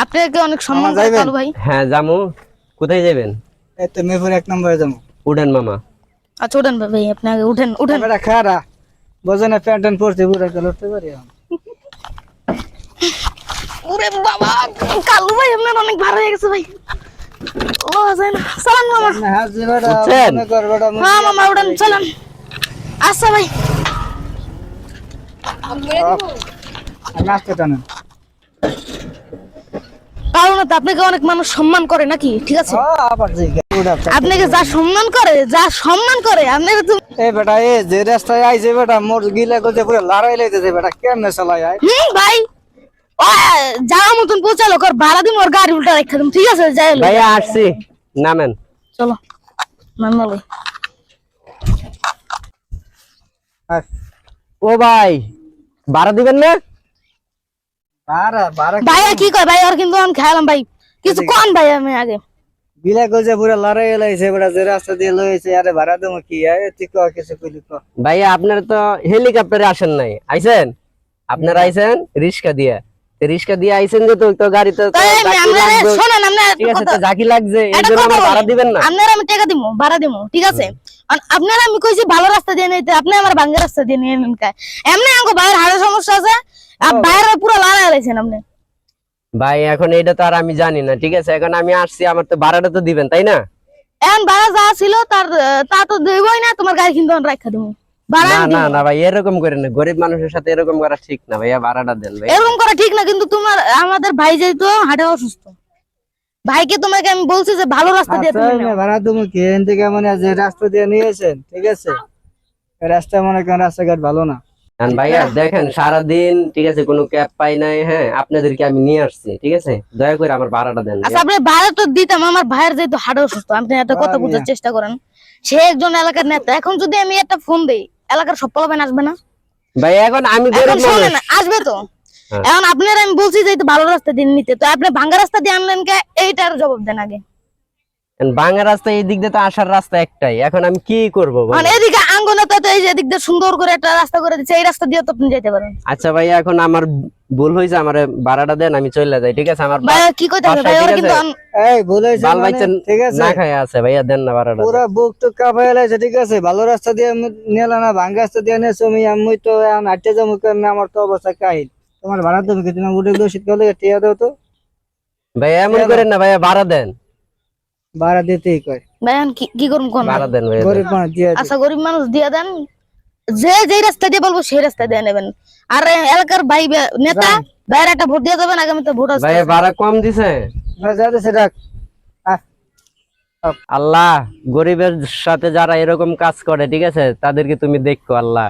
আপনাকে অনেক সম্মান করে কালু ভাই। হ্যাঁ জামু। কোথায় যাবেন? এই তো মেপুর 1 নম্বরে যাবো। উঠেন মামা। আচ্ছা উঠেন ভাই, আপনি আগে উঠেন উঠেন। বেটা খারা বোঝে না, প্যান্ট পরতে পুরো কালো উঠতে পারি এখন। ওরে বাবা, কালু ভাই আপনার অনেক ভালো হয়ে গেছে ভাই। ও জান সালাম মামা। না হাজি বেটা উঠছেন? মনে কর বেটা হ্যাঁ মামা উঠেন চলেন। আচ্ছা ভাই। নাচতে টানেন। কারণ তো আপনাকে অনেক মানুষ সম্মান করে নাকি, ঠিক আছে? আবার আপনাকে যা সম্মান করে আপনাকে তুমি এই বেটা এই যে রাস্তায় আইছে বেটা মোর গিলা করতে পুরো লড়াই লাইতেছে বেটা, কেমনে চালাই আয়? ভাই ও যাওয়া মতন পৌঁছালো কর ভাড়া দিম, ওর গাড়ি উল্টা রেখে দিম, ঠিক আছে? যাই ভাইয়া আসছি, নামেন। চলো নামলো। ও ভাই, ভাড়া দিবেন না? ভাইয়া কি কয় ভাই, ওর কিন্তু আমি খেলাম ভাই, কিছু কোন ভাই আমি আগে গিলা করতে পুরো লড়াই লাইছে বেটা, যে রাস্তা দিয়ে লইছে আরে ভাড়া দেবো কি আয় তুই ক কিছু কইলি ক। ভাইয়া আপনার তো হেলিকপ্টারে আসেন নাই, আইছেন? আপনারা আইছেন রিস্কা দিয়ে। রিস্কা দিয়ে আইছেন যে তো গাড়ি তো শোনেন আমরা ঠিক আছে, তো ঝাঁকি লাগছে এই জন্য আমার ভাড়া দিবেন না? আপনারা আমি টাকা দিমু, ভাড়া দিমু, ঠিক আছে? আপনারা আমি কইছি ভালো রাস্তা দিয়ে নিতে, আপনি আমার ভাঙ্গা রাস্তা দিয়ে নিয়ে নেন কা? এমনি আমগো ভাইয়ের হাড়ের সমস্যা আছে, আর ভাইয়ের পুরো লাড়া লাইছেন আপনি। ভাই এখন এটা তো আর আমি জানি না, ঠিক আছে? এখন আমি আসছি, আমার তো ভাড়াটা তো দিবেন তাই না? এখন ভাড়া যা ছিল তা তো দেবই না, তোমার গাড়ি কিন্তু আমি রাখা দিমু। ভাড়া না না না ভাই, এরকম করেন না, গরিব মানুষের সাথে এরকম করা ঠিক না ভাইয়া, ভাড়াটা দেন ভাই। এরকম করা ঠিক না, কিন্তু তোমার আমাদের ভাই যেহেতু হাড়ে অসুস্থ, ভাইকে তোমাকে আমি বলছি যে ভালো রাস্তা দিয়ে তুমি নাও। ভাড়া দেবো কি এখান থেকে, মানে যে রাস্তা দিয়ে নিয়েছেন ঠিক আছে, রাস্তা মনে করেন রাস্তাঘাট ভালো না। ভাইয়া দেখেন সারাদিন ঠিক আছে কোনো ক্যাব পাই নাই, হ্যাঁ আপনাদেরকে আমি নিয়ে আসছি, ঠিক আছে? দয়া করে আমার ভাড়াটা দেন। আচ্ছা আপনি ভাড়া তো দিতাম, আমার ভাইয়ের যেহেতু হাড়ে অসুস্থ, আপনি একটা কথা বুঝার চেষ্টা করেন, সে একজন এলাকার নেতা, এখন যদি আমি একটা ফোন দেই এলাকার সব পোলাপাইন আসবে না? ভাই এখন আমি এখন শোনেন আসবে তো। এখন আপনার আমি বলছি যে ভালো রাস্তা দিয়ে নিতে, তো আপনি ভাঙ্গা রাস্তা দিয়ে আনলেন কে, এইটার জবাব দেন আগে। ভাঙা রাস্তা, এই দিক দিয়ে তো আসার রাস্তা একটাই, এখন আমি কি করবো? মানে এদিকে আঙ্গনাতে তো এই যে এদিক দিয়ে সুন্দর করে একটা রাস্তা করে দিচ্ছে, এই রাস্তা দিয়ে তো আপনি যেতে পারেন। আচ্ছা ভাইয়া এখন আমার ভুল হয়েছে, আমার ভাড়াটা দেন, আমি চলে যাই, ঠিক আছে? আমার ভাই কি কইতে হবে ভাই, ওর কিন্তু এই ভুলাইছে বাল মানে, বাইচেন ঠিক আছে না খায় আছে, ভাইয়া দেন না ভাড়াটা। পুরা বুক তো কাঁপায় লাইছে, ঠিক আছে? ভালো রাস্তা দিয়ে নিলা না, ভাঙ্গা রাস্তা দিয়ে নিয়েছো, আমি তো এখন হাঁটতে যাবো কেমনে, আমার তো অবস্থা কাহিল। তোমার ভাড়া দেবো কি? তুমি উঠে গেলে শীতকালে টিয়া দাও তো। ভাইয়া এমন করেন না ভাইয়া, ভাড়া দেন। ভাড়া দিতেই কয় ভাই কি করুন কোন ভাড়া দেন ভাইয়া, গরিব মানুষ দিয়ে দিই। আচ্ছা গরিব মানুষ দিয়ে দেন, যে রাস্তা দিয়ে বলবো সেই রাস্তা দিয়ে নেবেন। আর এলাকার ভাই নেতা ভাইয়ের একটা ভোট দিয়ে দেবেন, আগামীতে ভোট আসছে। ভাইয়া ভাড়া কম দিছে। যাতে সেটা আল্লাহ গরিবের সাথে যারা এরকম কাজ করে, ঠিক আছে, তাদেরকে তুমি দেখো আল্লাহ।